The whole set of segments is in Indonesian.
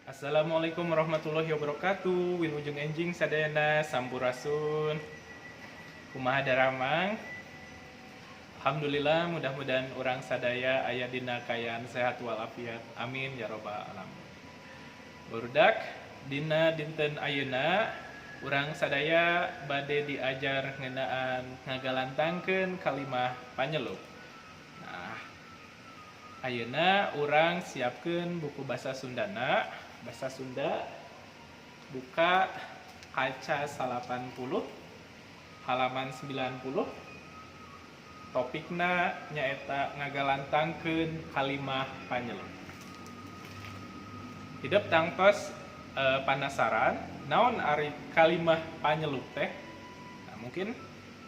Assalamualaikum warahmatullahi wabarakatuh. Wilujeng enjing sadayana sampurasun. Kumaha daramang. Alhamdulillah, mudah-mudahan orang sadaya aya dina kayaan sehat walafiat. Amin ya robbal alamin. Barudak dina dinten ayeuna urang sadaya bade diajar ngeunaan ngagalantangkeun kalimah panyelup. Nah, ayeuna urang siapkeun buku basa Sundana. Bahasa Sunda buka kaca 80 halaman 90. Topikna nyaeta ngagalantangkeun kalimah panyelup. Hidup tangtos penasaran naon ari kalimah panyelup teh. Nah, mungkin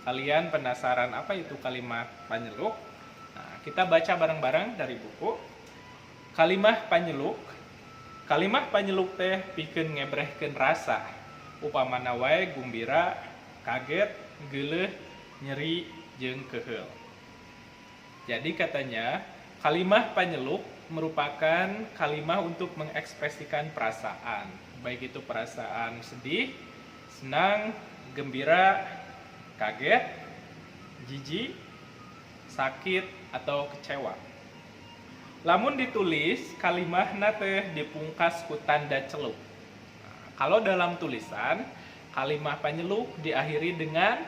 kalian penasaran apa itu kalimah panyelup. Nah, kita baca bareng-bareng dari buku. Kalimah panyelup. Kalimah panyelup teh pikeun ngebrehkeun rasa. Upamana wae gumbira, kaget, geuleuh, nyeri, jeung keheul. Jadi katanya, kalimah panyelup merupakan kalimah untuk mengekspresikan perasaan. Baik itu perasaan sedih, senang, gembira, kaget, jijik, sakit, atau kecewa. Lamun ditulis, kalimahna teh dipungkas ku tanda celup. Nah, kalau dalam tulisan, kalimah panyelup diakhiri dengan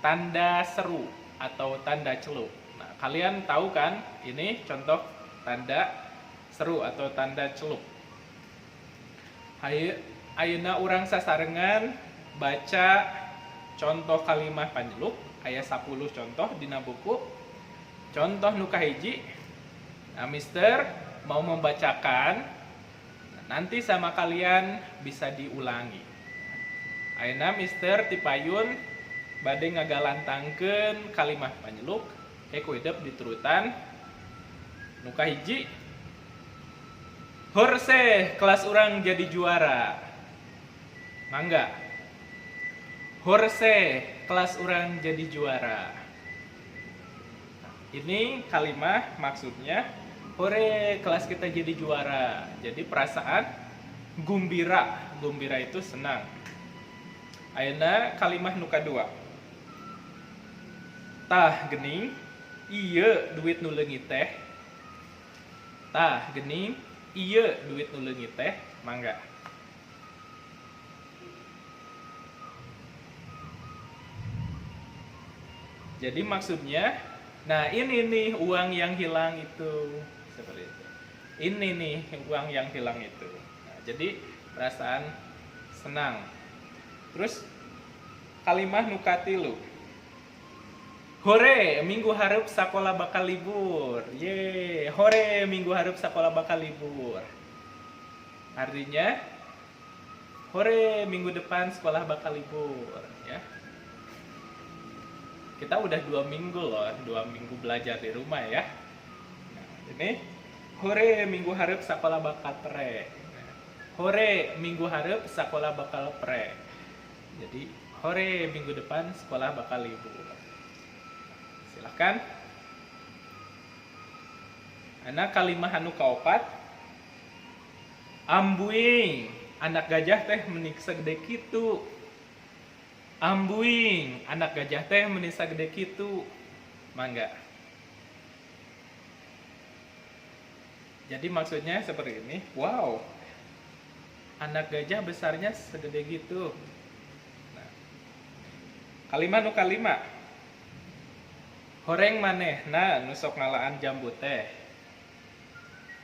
tanda seru atau tanda celup. Nah, kalian tahu kan, ini contoh tanda seru atau tanda celup. Ayeuna urang sasarengan baca contoh kalimah panyelup, aya 10 contoh dina buku. Contoh nu kahiji, nah, Mister mau membacakan, nanti sama kalian bisa diulangi. Ayeuna Mister tipayun bade ngagalantangkeun kalimah panyelup, ku hidup diturutan. Nu kahiji, Horse kelas urang jadi juara. Mangga. Horse kelas urang jadi juara. Ini kalimah maksudnya hore kelas kita jadi juara. Jadi perasaan gumbira. Gumbira itu senang. Ayeuna kalimah nu kadua. Tah geuning ieu duit nu leungit teh. Tah geuning ieu duit nu leungit teh. Mangga. Jadi maksudnya, nah ini nih uang yang hilang itu, seperti itu. Ini nih uang yang hilang itu. Nah, jadi perasaan senang. Terus kalimah nu katilu. Hore, minggu hareup sakola bakal libur. Ye, hore, minggu hareup sakola bakal libur. Artinya, hore, minggu depan sekolah bakal libur, ya. Kita udah 2 minggu loh, 2 minggu belajar di rumah ya. Nah, ini hore minggu hareup sakola bakal pre. Hore minggu hareup sakola bakal pre. Jadi hore minggu depan sekolah bakal libur. Silahkan. Ana kalimah anu kaopat. Ambuing, anak gajah teh menik segede kitu. Ambuing, anak gajah teh menisa gede kitu. Mangga. Jadi maksudnya seperti ini. Wow, anak gajah besarnya segede gitu. Nah, kalimah nu kalima. Horeng manehna nu sok ngalaan jambu teh.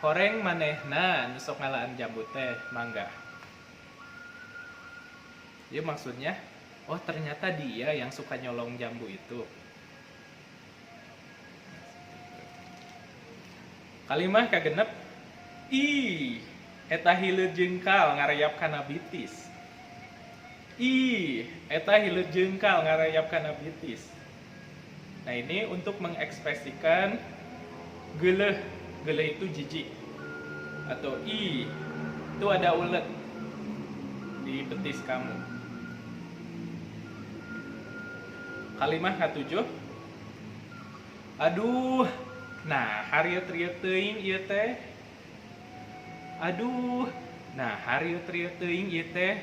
Horeng manehna nu sok ngalaan jambu teh. Mangga. Ya maksudnya, oh ternyata dia yang suka nyolong jambu itu. Kalimah kagenep. Ih, eta hileud jengkal ngarayap kana bitis. Ih, eta hileud jengkal ngarayap kana bitis. Nah, ini untuk mengekspresikan geuleuh. Geuleuh itu jijik. Atau ih, itu ada ulet di betis kamu. Kalimah ke-7. Aduh. Nah, hareureut teuing ieu teh. Aduh. Nah, hareureut teuing ieu teh.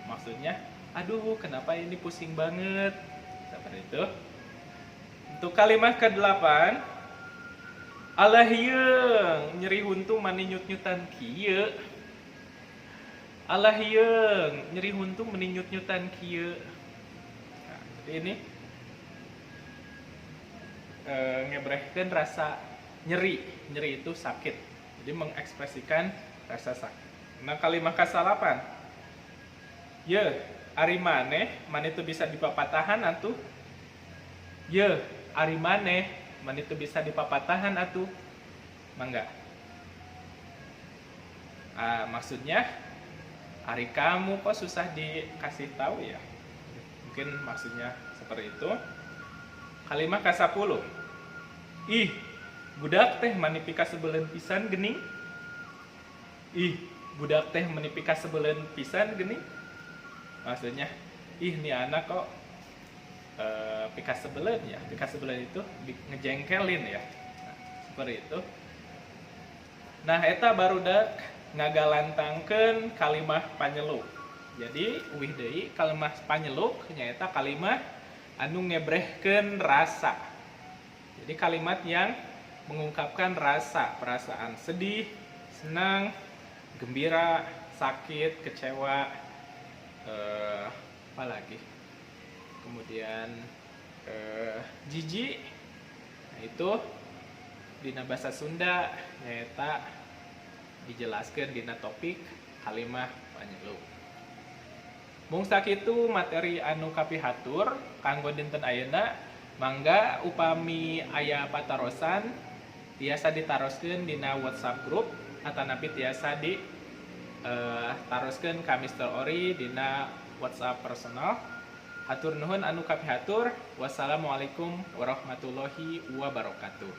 Maksudnya, aduh, kenapa ini pusing banget? Seperti itu. Untuk kalimat ke-8, alah yeung, nyeri huntu mani nyut-nyutan kieu. Alah yeung, nyeri huntu mani nyut-nyutan kieu. Nah, jadi ini ngebrehkeun rasa nyeri. Nyeri itu sakit. Jadi mengekspresikan rasa sakit. Nah, kalimat ke-8. Ye, ari maneh itu bisa dipapatahan atuh. Ye, ari maneh itu bisa dipapatahan atuh. Mangga. Maksudnya ari kamu kok susah dikasih tahu ya. Mungkin maksudnya seperti itu. Kalimat ke-10. Ih, budak teh manipika sebelen pisan gening. Ih, budak teh manipika sebelen pisan gening. Maksudnya, ih nih anak kok pika sebelen ya. Pika sebelen itu ngejengkelin ya. Nah, seperti itu. Nah, eta barudak ngagalantangkeun kalimat panyeluk. Jadi, uih deui kalimat panyeluk nyaeta kalimat anu ngebrehkeun rasa. Jadi kalimat yang mengungkapkan rasa, perasaan sedih, senang, gembira, sakit, kecewa, apa lagi? Kemudian jijik. Nah, itu dina basa Sunda nyaeta dijelaskeun dina topik kalimat panyeluk. Mung sakitu materi anu kapihatur kanggo dinten ayeuna. Mangga upami aya patarosan tiasa ditaroskeun dina WhatsApp grup atanapi tiasa di taroskeun ka Mr. Ori dina WhatsApp personal. Hatur nuhun anu kapihatur. Wassalamualaikum warahmatullahi wabarakatuh.